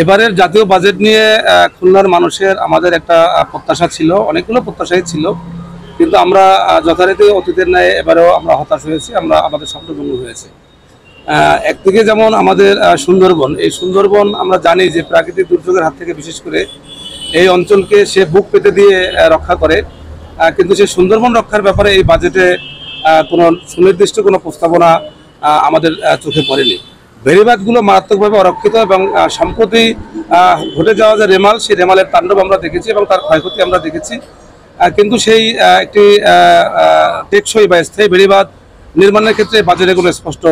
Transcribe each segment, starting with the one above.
এবারের জাতীয় বাজেট নিয়ে খুলনার মানুষের আমাদের একটা প্রত্যাশা ছিল, অনেকগুলো প্রত্যাশাই ছিল, কিন্তু আমরা যথারীতি অতীতের ন্যায় এবারেও আমরা হতাশ হয়েছি, আমরা আমাদের স্বপ্নভঙ্গ হয়েছে। একদিকে যেমন আমাদের সুন্দরবন, এই সুন্দরবন আমরা জানি যে প্রাকৃতিক দুর্যোগের হাত থেকে বিশেষ করে এই অঞ্চলকে সে বুক পেতে দিয়ে রক্ষা করে, কিন্তু সেই সুন্দরবন রক্ষার ব্যাপারে এই বাজেটে কোনো সুনির্দিষ্ট কোনো প্রস্তাবনা আমাদের চোখে পড়েনি। বেড়িবাঁধগুলো মারাত্মকভাবে অরক্ষিত এবং সম্প্রতি ঘটে যাওয়া যে রেমাল, সেই রেমালের তাণ্ডব আমরা দেখেছি এবং তার ক্ষয়ক্ষতি আমরা দেখেছি, কিন্তু সেই একটি টেকসই বা স্থায়ী বেড়িবাঁধ নির্মাণের ক্ষেত্রে বাজেটে কোনো স্পষ্ট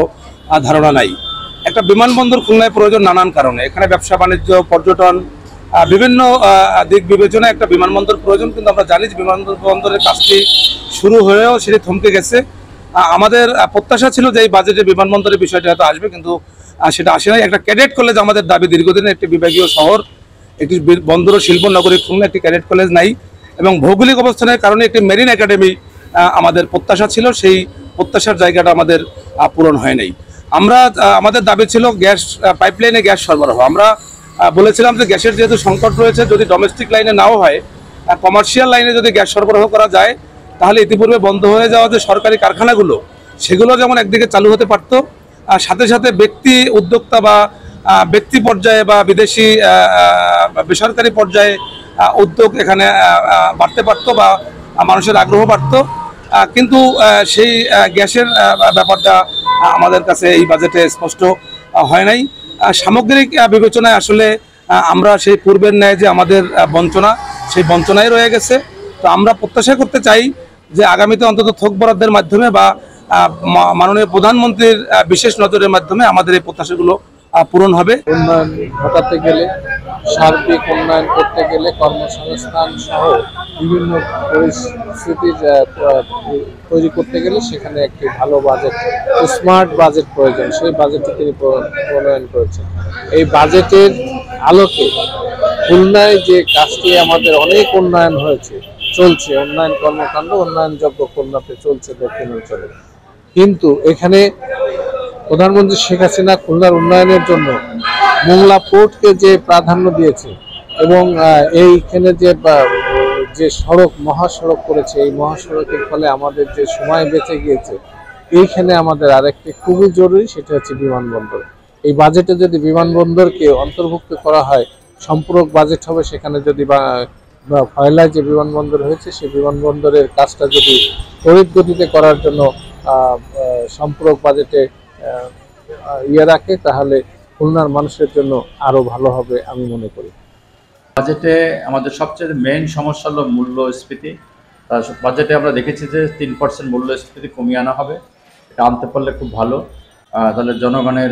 ধারণা নাই। একটা বিমানবন্দর খুলনায় প্রয়োজন নানান কারণে, এখানে ব্যবসা বাণিজ্য, পর্যটন, বিভিন্ন দিক বিবেচনায় একটা বিমানবন্দর প্রয়োজন, কিন্তু আমরা জানি যে বিমানবন্দরের কাজটি শুরু হয়েও সেটি থমকে গেছে। আমাদের প্রত্যাশা ছিল যে এই বাজেটে বিমানবন্দরের বিষয়টি হয়তো আসবে, কিন্তু সেটা আসে নাই। একটা ক্যাডেট কলেজ আমাদের দাবি দীর্ঘদিনের, একটি বিভাগীয় শহর, একটি বন্দর ও শিল্প নগরী খুলনা, একটি ক্যাডেট কলেজ নাই এবং ভৌগোলিক অবস্থানের কারণে একটি মেরিন একাডেমি আমাদের প্রত্যাশা ছিল, সেই প্রত্যাশার জায়গাটা আমাদের পূরণ হয় নাই। আমরা আমাদের দাবি ছিল গ্যাস পাইপলাইনে গ্যাস সরবরাহ। আমরা বলেছিলাম যে গ্যাসের যেহেতু সংকট রয়েছে, যদি ডোমেস্টিক লাইনে নাও হয়, কমার্শিয়াল লাইনে যদি গ্যাস সরবরাহ করা যায়, তাহলে ইতিপূর্বে বন্ধ হয়ে যাওয়া যে সরকারি কারখানাগুলো, সেগুলো যেমন একদিকে চালু হতে পারত, সাথে সাথে ব্যক্তি উদ্যোক্তা বা ব্যক্তি পর্যায়ে বা বিদেশি বেসরকারি পর্যায়ে উদ্যোগ এখানে বাড়তে পারত বা মানুষের আগ্রহ বাড়ত। কিন্তু সেই গ্যাসের ব্যাপারটা আমাদের কাছে এই বাজেটে স্পষ্ট হয় নাই। সামগ্রিক বিবেচনায় আসলে আমরা সেই পূর্বের ন্যায় যে আমাদের বঞ্চনা, সেই বঞ্চনায় রয়ে গেছে। তো আমরা প্রত্যাশা করতে চাই যে আগামীতে অন্তত থোক বরাদ্দের মাধ্যমে বা মাননীয় প্রধানমন্ত্রীর বিশেষ নজরের মাধ্যমে আমাদের এই প্রত্যাশাগুলো পূরণ হবে। উন্নয়ন ঘটাতে গেলে, সার্বিক উন্নয়ন করতে গেলে, কর্মসংস্থান সহ বিভিন্ন পরিস্থিতি তৈরি করতে গেলে সেখানে একটি ভালো বাজেট, স্মার্ট বাজেট প্রয়োজন। সেই বাজেটটি তিনি প্রণয়ন করেছেন। এই বাজেটের আলোকে খুলনায় যে কাজটি আমাদের অনেক উন্নয়ন হয়েছে, চলছে উন্নয়ন কর্মকাণ্ড, উন্নয়নযোগ্য খুলনাতে চলছে দক্ষিণাঞ্চলে, কিন্তু এখানে প্রধানমন্ত্রী শেখ হাসিনা খুলনার উন্নয়নের জন্য মোংলা পোর্টকে যে প্রাধান্য দিয়েছে এবং এইখানে যে সড়ক, মহাসড়ক করেছে, এই মহাসড়কের ফলে আমাদের যে সময় বেঁচে গিয়েছে, এইখানে আমাদের আরেকটি খুবই জরুরি, সেটা হচ্ছে বিমানবন্দর। এই বাজেটে যদি বিমানবন্দরকে অন্তর্ভুক্ত করা হয়, সম্পূরক বাজেট হবে। সেখানে যদি ফয়লায় যে বিমানবন্দর হয়েছে, সেই বিমানবন্দরের কাজটা যদি তড়িৎ গতিতে করার জন্য সম্পূরক বাজেটে রাখে, তাহলে খুলনার মানুষের জন্য আরো ভালো হবে আমি মনে করি। বাজেটে আমাদের সবচেয়ে মেইন সমস্যা হলো মূল্যস্ফীতি। বাজেটে আমরা দেখেছি যে 3% মূল্যস্ফীতি কমিয়ে আনা হবে, এটা আনতে পারলে খুব ভালো। তাহলে জনগণের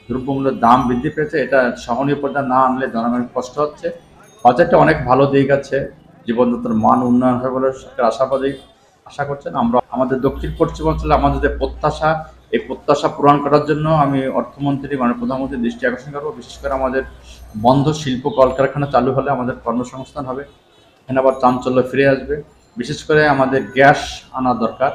দ্রব্যমূল্যের দাম বৃদ্ধি পেয়েছে, এটা সহনীয় পর্যায়ে না আনলে জনগণের কষ্ট হচ্ছে। বাজেটে অনেক ভালো দিক আছে, জীবনযাত্রার মান উন্নয়ন হবে বলে সরকার আশা করছেন। আমরা আমাদের দক্ষিণ পশ্চিমাঞ্চলে আমাদের যে প্রত্যাশা, এই প্রত্যাশা পূরণ করার জন্য আমি অর্থমন্ত্রী, প্রধানমন্ত্রীর দৃষ্টি আকর্ষণ করবো। বিশেষ করে আমাদের বন্ধ শিল্প কলকারখানা চালু হলে আমাদের কর্মসংস্থান হবে, এখানে আবার চাঞ্চল্য ফিরে আসবে। বিশেষ করে আমাদের গ্যাস আনা দরকার।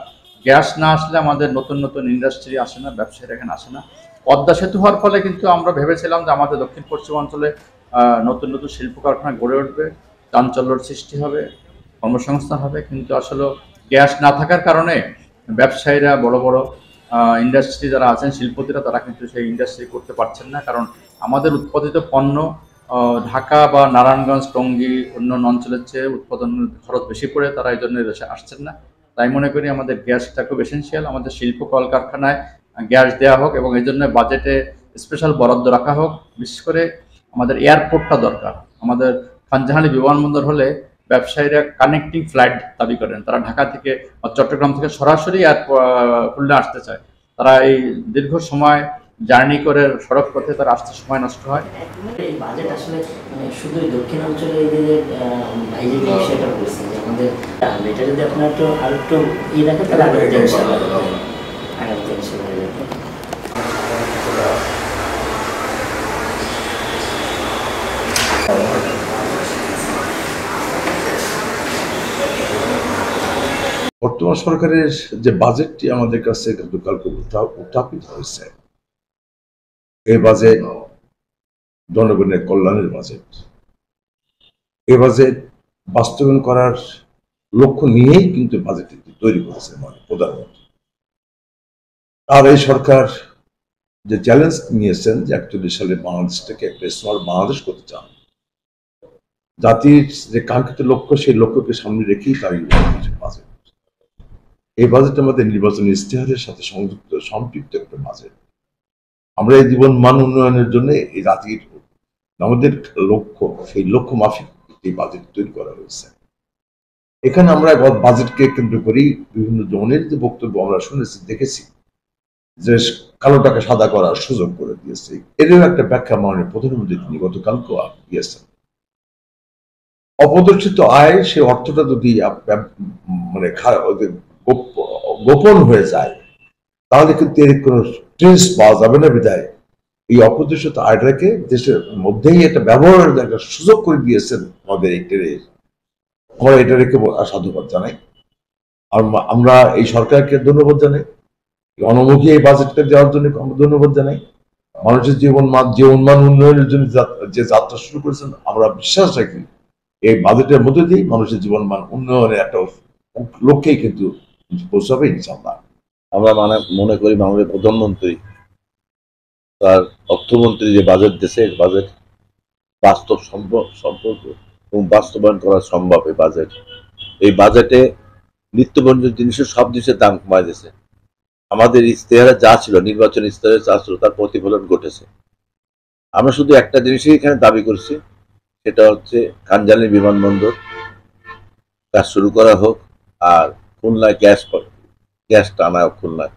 গ্যাস না আসলে আমাদের নতুন নতুন ইন্ডাস্ট্রি আসে না, ব্যবসায়ীরা এখানে আসে না। পদ্মা সেতু হওয়ার ফলে কিন্তু আমরা ভেবেছিলাম যে আমাদের দক্ষিণ পশ্চিমাঞ্চলে নতুন নতুন শিল্প কারখানা গড়ে উঠবে, চাঞ্চল্যর সৃষ্টি হবে, কর্মসংস্থান হবে, কিন্তু আসলে গ্যাস না থাকার কারণে ব্যবসায়ীরা, বড় বড় ইন্ডাস্ট্রি যারা আছেন, শিল্পতিরা, তারা কিন্তু সেই ইন্ডাস্ট্রি করতে পারছেন না। কারণ আমাদের উৎপাদিত পণ্য ঢাকা বা নারায়ণগঞ্জ, টঙ্গী, অন্যান্য অঞ্চলের চেয়ে উৎপাদনের খরচ বেশি পড়ে, তারা এই জন্য দেশে আসছেন না। তাই মনে করি আমাদের গ্যাসটা খুব এসেন্সিয়াল, আমাদের শিল্প কলকারখানায় গ্যাস দেওয়া হোক এবং এই জন্য বাজেটে স্পেশাল বরাদ্দ রাখা হোক। বিশেষ করে আমাদের এয়ারপোর্টটা দরকার। আমাদের খানজাহানি বিমানবন্দর হলে ব্যবসায়ীরা কানেক্টিং ফ্লাইট দাবি করেন, তারা ঢাকা থেকে বা চট্টগ্রাম থেকে সরাসরি খুলনা আসতে চায়। তারা এই দীর্ঘ সময় জার্নি করে সড়ক পথে তারা আসতে সময় নষ্ট হয়। এই বাজেট আসলে শুধুই দক্ষিণাঞ্চলে এই যে বিষয়টা বলছে যে আমাদের এটা যদি আপনার আরেকটু রাখে, তাহলে আগামীতে ইনশাআল্লাহ বর্তমান সরকারের যে বাজেটটি আমাদের কাছে গতকালকে উত্থাপিত হয়েছে, এই বাজেট জনগণের কল্যাণের বাজেট। এই বাজেট বাস্তবায়ন করার লক্ষ্য নিয়েই কিন্তু বাজেটটি তৈরি করেছে প্রধানমন্ত্রী। আর এই সরকার যে চ্যালেঞ্জ নিয়েছেন যে 41 সালে বাংলাদেশটাকে একটা স্মার্ট বাংলাদেশ করতে চান, জাতির যে কাঙ্ক্ষিত লক্ষ্য, সেই লক্ষ্যকে সামনে রেখেই তার বাজেট। এই বাজেট আমাদের নির্বাচনী ইশতেহারের সাথে সম্পৃক্ত একটা বাজেট। আমরা এই জীবন মান উন্নয়নের জন্য এই জাতির আমাদের লক্ষ্য, সেই লক্ষ্য মাফিক এই বাজেট তৈরি করা হয়েছে। এখানে আমরা বাজেটকে কেন্দ্র করেই বিভিন্ন জনের যে বক্তব্য আমরা শুনেছি, দেখেছি যে কালো টাকা সাদা করার সুযোগ করে দিয়েছে। এরও একটা ব্যাখ্যা মাননীয় প্রধানমন্ত্রী তিনি গতকালকেও দিয়েছেন। অপ্রদর্শিত আয়, সে অর্থটা যদি মানে গোপন হয়ে যায়, তাহলে কিন্তু এর কোনো ট্রেস পাওয়া যাবে না। বিদায় এই অপ্রদর্শিত আয়টাকে দেশের মধ্যেই একটা ব্যবহারের একটা সুযোগ করে দিয়েছেন আমাদের আমরা এটা রেখে সাধুবাদ জানাই। আর আমরা এই সরকারকে ধন্যবাদ জানাই, গণমুখী এই বাজেটটা দেওয়ার জন্য ধন্যবাদ জানাই। মানুষের জীবন মান উন্নয়নের জন্য যে যাত্রা শুরু করেছেন, আমরা বিশ্বাস রাখি এই বাজেটের মধ্যে দিয়ে মানুষের জীবন মান উন্নয়নের একটা লক্ষ্যেই কিন্তু পৌঁছাবে ইনশাআল্লাহ। আমরা মনে করি মাননীয় প্রধানমন্ত্রী তার অর্থমন্ত্রী যে বাজেট দিয়েছে, বাজেট বাস্তব সম্পর্ক এবং বাস্তবায়ন করা সম্ভব। এই বাজেটে নিত্য প্রয়োজনীয় জিনিসের সব জিনিসের দাম কমায় দিয়েছে। আমাদের ইশতেহারে যা ছিল, নির্বাচন ইশতেহারে যা ছিল, তার প্রতিফলন ঘটেছে। আমরা শুধু একটা জিনিসই এখানে দাবি করছি, সেটা হচ্ছে খানজানি বিমানবন্দর কাজ শুরু করা হোক, আর খুলনায় গ্যাস টানা হোক খুলনায়।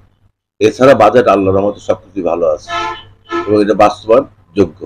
এছাড়া বাজেট আল্লাহর রহমতে সবকিছু ভালো আছে এবং এটা বাস্তবায়ন যোগ্য।